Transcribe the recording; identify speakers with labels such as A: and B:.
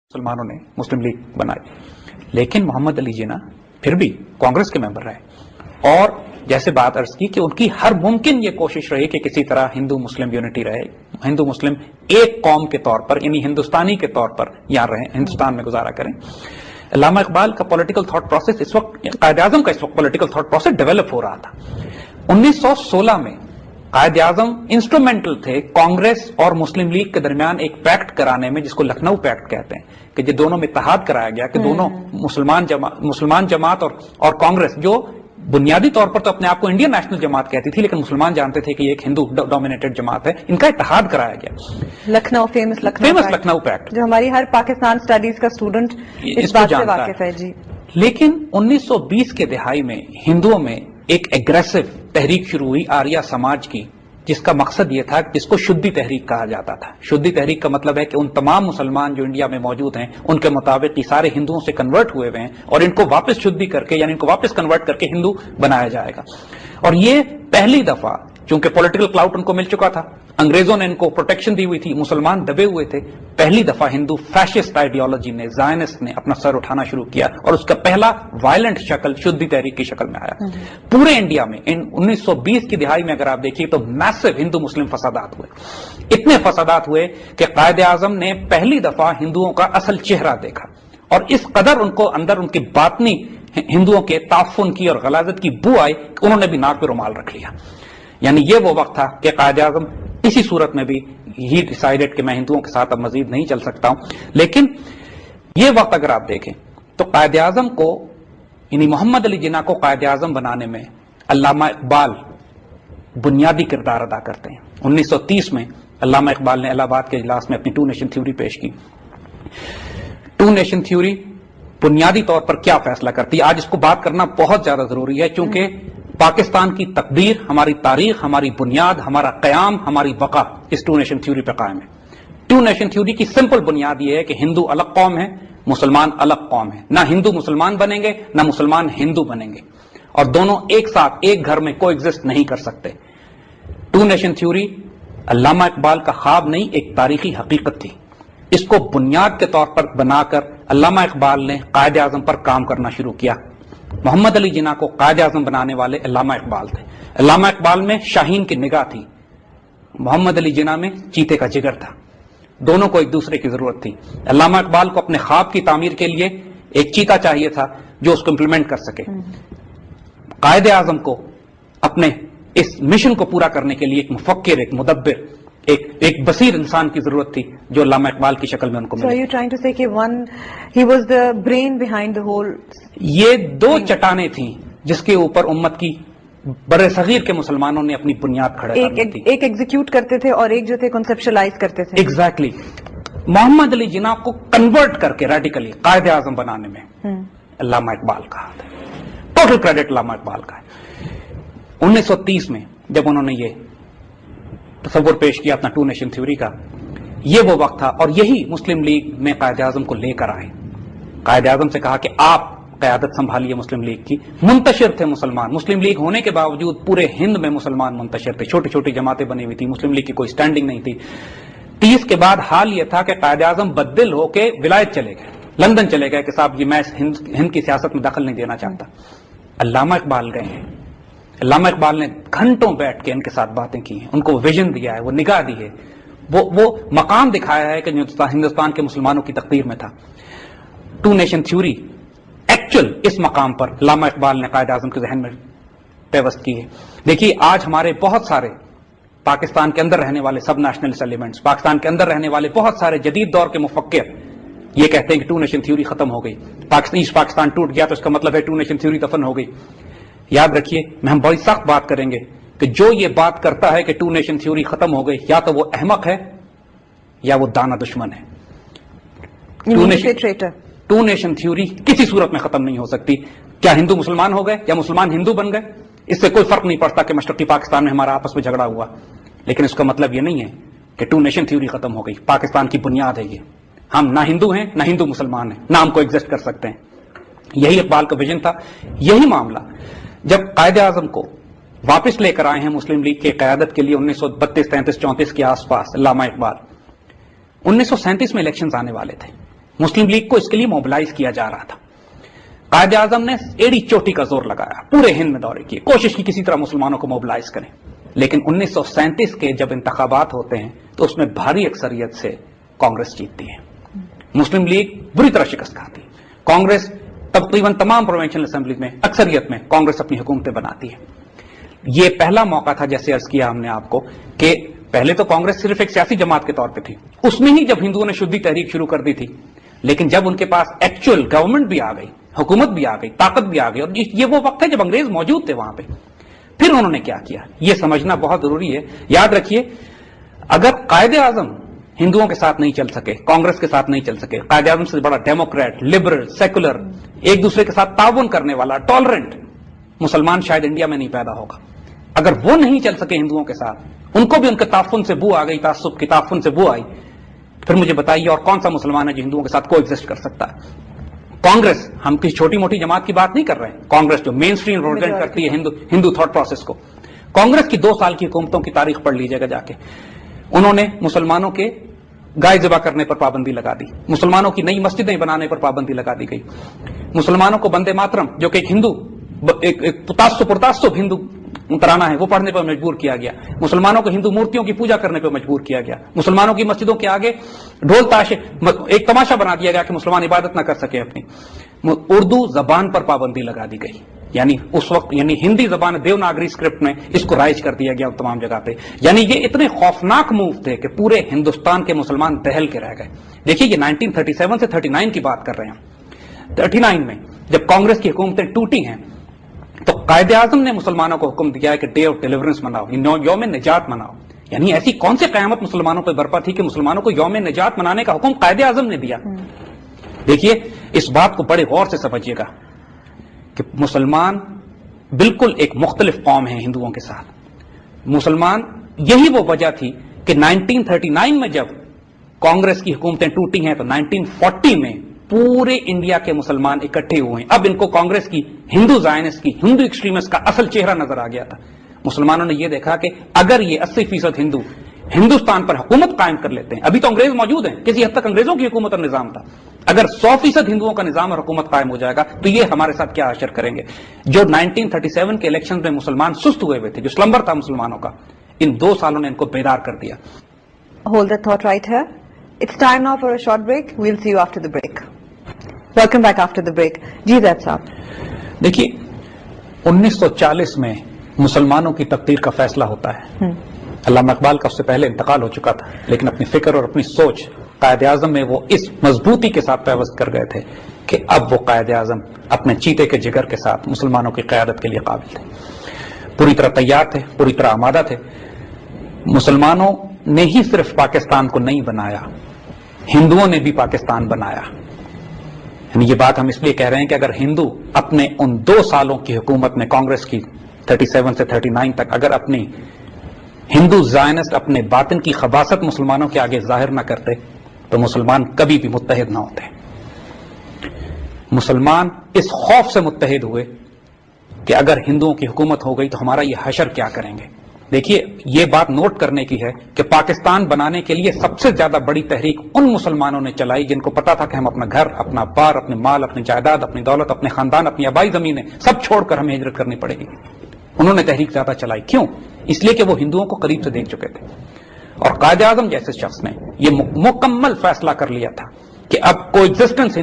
A: مسلمانوں نے مسلم لیگ بنائی، لیکن محمد علی جناح پھر بھی کانگریس کے ممبر رہے اور جیسے بات عرض کی کہ ان کی ہر ممکن یہ کوشش رہی کہ کسی طرح ہندو مسلم یونٹی رہے، ہندو مسلم ایک قوم کے طور پر یعنی ہندوستانی کے طور پر یہاں رہیں، ہندوستان میں گزارا کریں۔ علامہ اقبال کا پولیٹیکل تھاٹ پروسیس اس وقت، قائد اعظم کا اس وقت پولیٹیکل تھاٹ پروسیس ڈیولپ ہو رہا تھا۔ 1916 میں قائد اعظم انسٹرومنٹل تھے کانگریس اور مسلم لیگ کے درمیان ایک پیکٹ کرانے میں، جس کو لکھنؤ پیکٹ کہتے ہیں، کہ جو دونوں میں اتحاد کرایا گیا کہ دونوں مسلمان جماعت اور کانگریس، جو بنیادی طور پر تو اپنے آپ کو انڈین نیشنل جماعت کہتی تھی لیکن مسلمان جانتے تھے کہ یہ ایک ہندو ڈومینیٹڈ جماعت ہے، ان کا اتحاد کرایا گیا۔
B: فیمس
A: لکھنؤ پیکٹ
B: جو ہماری ہر پاکستان اسٹڈیز کا اسٹوڈنٹ اس بات سے واقف ہے۔ جی
A: لیکن 1920 کے دہائی میں ہندوؤں میں ایک ایگریسو تحریک شروع ہوئی آریہ سماج کی، جس کا مقصد یہ تھا کہ جس کو شدھی تحریک کہا جاتا تھا۔ شدھی تحریک کا مطلب ہے کہ ان تمام مسلمان جو انڈیا میں موجود ہیں ان کے مطابق یہ سارے ہندوؤں سے کنورٹ ہوئے ہوئے ہیں اور ان کو واپس شدھی کر کے یعنی ان کو واپس کنورٹ کر کے ہندو بنایا جائے گا۔ اور یہ پہلی دفعہ، چونکہ پولیٹیکل کلاؤٹ ان کو مل چکا تھا، انگریزوں نے ان کو پروٹیکشن دی ہوئی تھی، مسلمان دبے ہوئے تھے، پہلی دفعہ ہندو فیشسٹ آئیڈیالوجی نے، زائنسٹ نے اپنا سر اٹھانا شروع کیا اور اس کا پہلا وائلنٹ شکل شدھی تحریک کی شکل میں آیا۔ پورے انڈیا میں 1920 کی دہائی میں اگر آپ دیکھیے تو میسو ہندو مسلم فسادات ہوئے، اتنے فسادات ہوئے کہ قائد اعظم نے پہلی دفعہ ہندوؤں کا اصل چہرہ دیکھا اور اس قدر ان کو اندر ان کی باطنی ہندوؤں کے تعفن کی اور غلاظت کی بو آئی کہ انہوں نے بھی ناک پہ رومال رکھ لیا۔ یعنی یہ وہ وقت تھا کہ قائد اعظم اسی صورت میں بھی ہی ڈیسائیڈڈ کہ میں ہندوؤں کے ساتھ اب مزید نہیں چل سکتا ہوں۔ لیکن یہ وقت اگر آپ دیکھیں تو قائد اعظم کو یعنی محمد علی جناح کو قائد اعظم بنانے میں علامہ اقبال بنیادی کردار ادا کرتے ہیں۔ 1930 میں علامہ اقبال نے الہ آباد کے اجلاس میں اپنی ٹو نیشن تھیوری پیش کی۔ ٹو نیشن تھیوری بنیادی طور پر کیا فیصلہ کرتی ہے، آج اس کو بات کرنا بہت زیادہ ضروری ہے، چونکہ پاکستان کی تقدیر، ہماری تاریخ، ہماری بنیاد، ہمارا قیام، ہماری بقا اس ٹو نیشن تھیوری پہ قائم ہے۔ ٹو نیشن تھیوری کی سمپل بنیاد یہ ہے کہ ہندو الگ قوم ہے، مسلمان الگ قوم ہے، نہ ہندو مسلمان بنیں گے نہ مسلمان ہندو بنیں گے، اور دونوں ایک ساتھ ایک گھر میں کو ایگزسٹ نہیں کر سکتے۔ ٹو نیشن تھیوری علامہ اقبال کا خواب نہیں، ایک تاریخی حقیقت تھی۔ اس کو بنیاد کے طور پر بنا کر علامہ اقبال نے قائد اعظم پر کام کرنا شروع کیا۔ محمد علی جناح کو قائد اعظم بنانے والے علامہ اقبال تھے۔ علامہ اقبال میں شاہین کی نگاہ تھی، محمد علی جناح میں چیتے کا جگر تھا، دونوں کو ایک دوسرے کی ضرورت تھی۔ علامہ اقبال کو اپنے خواب کی تعمیر کے لیے ایک چیتا چاہیے تھا جو اس کو امپلیمنٹ کر سکے، قائد اعظم کو اپنے اس مشن کو پورا کرنے کے لیے ایک مفکر، ایک مدبر، ایک بصیر انسان کی ضرورت تھی جو علامہ اقبال کی شکل میں ان کو ملی۔ یہ دو چٹانیں تھیں جس کے اوپر امت کی بر صغیر کے مسلمانوں نے اپنی بنیاد کھڑا کرنی تھی۔
B: ایک ایگزیکیوٹ کرتے تھے اور ایک جو تھے کنسپشلائز کرتے تھے۔
A: ایگزیکٹلی۔ محمد علی جناح کو کنورٹ کر کے ریڈیکلی قائد اعظم بنانے میں علامہ اقبال کا ہاتھ ہے، ٹوٹل کریڈٹ علامہ اقبال کا ہے۔ 1930 میں جب انہوں نے یہ تصور پیش کیا اپنا ٹو نیشن تھیوری کا، یہ وہ وقت تھا اور یہی مسلم لیگ میں قائد اعظم کو لے کر آئے۔ قائد اعظم سے کہا کہ آپ قیادت سنبھالیے مسلم لیگ کی۔ منتشر تھے مسلمان، مسلم لیگ ہونے کے باوجود پورے ہند میں مسلمان منتشر تھے، چھوٹی چھوٹی جماعتیں بنی ہوئی تھی، مسلم لیگ کی کوئی سٹینڈنگ نہیں تھی۔ 30 کے بعد حال یہ تھا کہ قائد اعظم بددل ہو کے ولایت چلے گئے، لندن چلے گئے کہ صاحب یہ میں ہند کی سیاست میں دخل نہیں دینا چاہتا۔ علامہ اقبال گئے ہیں، علامہ اقبال نے گھنٹوں بیٹھ کے ان کے ساتھ باتیں کی ہیں، ان کو ویژن دیا ہے، وہ نگاہ دی ہے، وہ مقام دکھایا ہے کہ جو ہندوستان کے مسلمانوں کی تقدیر میں تھا۔ ٹو نیشن تھیوری ایکچوئل اس مقام پر علامہ اقبال نے قائد اعظم کے ذہن میں پیوست کی ہے۔ دیکھیے آج ہمارے بہت سارے پاکستان کے اندر رہنے والے سب نیشنلسٹ ایلیمنٹس، پاکستان کے اندر رہنے والے بہت سارے جدید دور کے مفکر یہ کہتے ہیں کہ ٹو نیشن تھیوری ختم ہو گئی، ایسٹ پاکستان ٹوٹ گیا تو اس کا مطلب ہے ٹو نیشن تھیوری دفن ہو گئی۔ یاد رکھیے میں ہم بڑی سخت بات کریں گے کہ جو یہ بات کرتا ہے کہ ٹو نیشن تھیوری ختم ہو گئی، یا تو وہ احمق ہے یا وہ دانا دشمن ہے۔ ٹو نیشن تھیوری کسی صورت میں ختم نہیں ہو سکتی۔ کیا ہندو مسلمان ہو گئے یا مسلمان ہندو بن گئے، اس سے کوئی فرق نہیں پڑتا کہ مشرقی پاکستان میں ہمارا آپس میں جھگڑا ہوا، لیکن اس کا مطلب یہ نہیں ہے کہ ٹو نیشن تھیوری ختم ہو گئی۔ پاکستان کی بنیاد ہے یہ، ہم نہ ہندو ہیں نہ ہندو مسلمان ہیں، نہ ہم کو ایگزسٹ کر سکتے ہیں۔ یہی اقبال کا ویژن تھا۔ یہی معاملہ جب قائد اعظم کو واپس لے کر آئے ہیں مسلم لیگ کی قیادت کے لیے 1932، 33، 34 کے آس پاس علامہ اقبال، 1937 میں الیکشنز آنے والے تھے، مسلم لیگ کو اس کے لیے موبلائز کیا جا رہا تھا. قائد اعظم نے ایڑی چوٹی کا زور لگایا, پورے ہند میں دورے کیے, کوشش کی کسی طرح مسلمانوں کو موبلائز کریں. لیکن 1937 کے جب انتخابات ہوتے ہیں تو اس میں بھاری اکثریت سے کانگریس جیتتی ہے. مسلم لیگ بری طرح شکست کھاتی ہے. کانگریس تقریباً تمام پروونشل اسمبلیز میں اکثریت میں کانگریس اپنی حکومتیں بناتی ہے. یہ پہلا موقع تھا, جیسے عرض کیا ہم نے آپ کو, کہ پہلے تو کانگریس صرف ایک سیاسی جماعت کے طور پہ تھی, اس میں ہی جب ہندوؤں نے شدھی تحریک شروع کر دی تھی, لیکن جب ان کے پاس ایکچوئل گورنمنٹ بھی آ گئی, حکومت بھی آ گئی, طاقت بھی آ گئی, اور یہ وہ وقت ہے جب انگریز موجود تھے وہاں پہ, پھر انہوں نے کیا کیا, یہ سمجھنا بہت ضروری ہے. یاد رکھیے, اگر قائد اعظم ہندوؤں کے ساتھ نہیں چل سکے, کانگریس کے ساتھ نہیں چل سکے, قائد اعظم سے بڑا ڈیموکریٹ, لبرل, سیکولر, ایک دوسرے کے ساتھ تعاون کرنے والا, ٹالرنٹ مسلمان شاید انڈیا میں نہیں پیدا ہوگا. اگر وہ نہیں چل سکے ہندوؤں کے ساتھ, ان کو بھی ان کے تعفن سے بو آ گئی, تعصب کی تعفن سے بو آئی, پھر مجھے بتائیے اور کون سا مسلمان ہے جو ہندوؤں کے ساتھ کو ایگزسٹ کر سکتا ہے. کانگریس, ہم کسی چھوٹی موٹی جماعت کی بات نہیں کر رہے ہیں, کانگریس جو مین اسٹریم ریپرزینٹ کرتی ہے ہندو تھاٹ پروسیس کو, کانگریس کی 2 سال کی حکومتوں کی تاریخ پڑھ لیجیے گا جا کے. انہوں نے مسلمانوں کے گائے ذبح کرنے پر پابندی لگا دی, مسلمانوں کی نئی مسجدیں بنانے پر پابندی لگا دی گئی, مسلمانوں کو بندے ماترم جو کہ ایک ہندو ایک پرتعصب ہندو ترانہ ہے وہ پڑھنے پر مجبور کیا گیا, مسلمانوں کو ہندو مورتیوں کی پوجا کرنے پر مجبور کیا گیا, مسلمانوں کی مسجدوں کے آگے ڈھول تاشے ایک تماشا بنا دیا گیا کہ مسلمان عبادت نہ کر سکے اپنی. اردو زبان پر پابندی لگا دی گئی, یعنی اس وقت ہندی زبان دیوناگری اسکرپٹ میں اس کو رائج کر دیا گیا تمام جگہ پہ. یعنی یہ اتنے خوفناک موو تھے کہ پورے ہندوستان کے مسلمان دہل کے رہ گئے. دیکھیے یہ 1937 سے 39 کی بات کر رہے ہیں. 39 میں جب کانگریس کی حکومتیں ٹوٹی ہیں تو قائد اعظم نے مسلمانوں کو حکم دیا ہے کہ ڈے آف ڈیلیورنس مناؤ, یوم نجات مناؤ. یعنی ایسی کون سی قیامت مسلمانوں پہ برپا تھی کہ مسلمانوں کو یوم نجات منانے کا حکم قائد اعظم نے دیا. دیکھیے اس بات کو بڑے غور سے سمجھیے گا کہ مسلمان بالکل ایک مختلف قوم ہے ہندوؤں کے ساتھ. مسلمان, یہی وہ وجہ تھی کہ 1939 میں جب کانگریس کی حکومتیں ٹوٹی ہیں تو 1940 میں پورے انڈیا کے مسلمان اکٹھے ہوئے ہیں. اب ان کو کانگریس کی ہندو زائنسٹ کی ہندو ایکسٹریمسٹ کا اصل چہرہ نظر آ گیا تھا. مسلمانوں نے یہ دیکھا کہ اگر یہ 80% ہندو ہندوستان پر حکومت قائم کر لیتے ہیں, ابھی تو انگریز موجود ہیں, کسی حد تک انگریزوں کی حکومت اور نظام تھا, اگر 100% ہندوؤں کا نظام اور حکومت قائم ہو جائے گا تو یہ ہمارے ساتھ کیا حشر کریں گے. جو 1937 کے الیکشن میں مسلمان سست ہوئے تھے, جو سلمبر تھا مسلمانوں کا, ان 2 سالوں نے ان کو بیدار کر دیا.
B: Hold that thought right here. It's time now for a short break. We'll see you after the break. Welcome back after the break. جی زید صاحب,
A: دیکھیے 1940 میں مسلمانوں کی تقدیر کا فیصلہ ہوتا ہے. علامہ اقبال کا اس سے پہلے انتقال ہو چکا تھا, لیکن اپنی فکر اور اپنی سوچ قائد اعظم میں وہ اس مضبوطی کے ساتھ پیوست کر گئے تھے کہ اب وہ قائد اعظم اپنے چیتے کے جگر کے ساتھ مسلمانوں کی قیادت کے لیے قابل تھے, پوری طرح تیار تھے, پوری طرح آمادہ تھے. مسلمانوں نے ہی صرف پاکستان کو نہیں بنایا, ہندوؤں نے بھی پاکستان بنایا. یعنی یہ بات ہم اس لیے کہہ رہے ہیں کہ اگر ہندو اپنے ان 2 سالوں کی حکومت میں کانگریس کی 37 سے 39 تک اگر اپنی ہندو زائنسٹ اپنے باطن کی خباثت مسلمانوں کے آگے ظاہر نہ کرتے تو مسلمان کبھی بھی متحد نہ ہوتے. مسلمان اس خوف سے متحد ہوئے کہ اگر ہندوؤں کی حکومت ہو گئی تو ہمارا یہ حشر کیا کریں گے. دیکھیے یہ بات نوٹ کرنے کی ہے کہ پاکستان بنانے کے لیے سب سے زیادہ بڑی تحریک ان مسلمانوں نے چلائی جن کو پتا تھا کہ ہم اپنا گھر, اپنا بار, اپنے مال, اپنی جائیداد, اپنی دولت, اپنے خاندان, اپنی آبائی زمینیں سب چھوڑ کر ہمیں ہجرت کرنی پڑے گی. انہوں نے تحریک زیادہ چلائی. کیوں؟ اس لیے کہ وہ ہندوؤں کو قریب سے دیکھ چکے تھے. اور قائد اعظم جیسے شخص نے یہ مکمل فیصلہ کر لیا تھا کہ اب کو ایگزسٹنس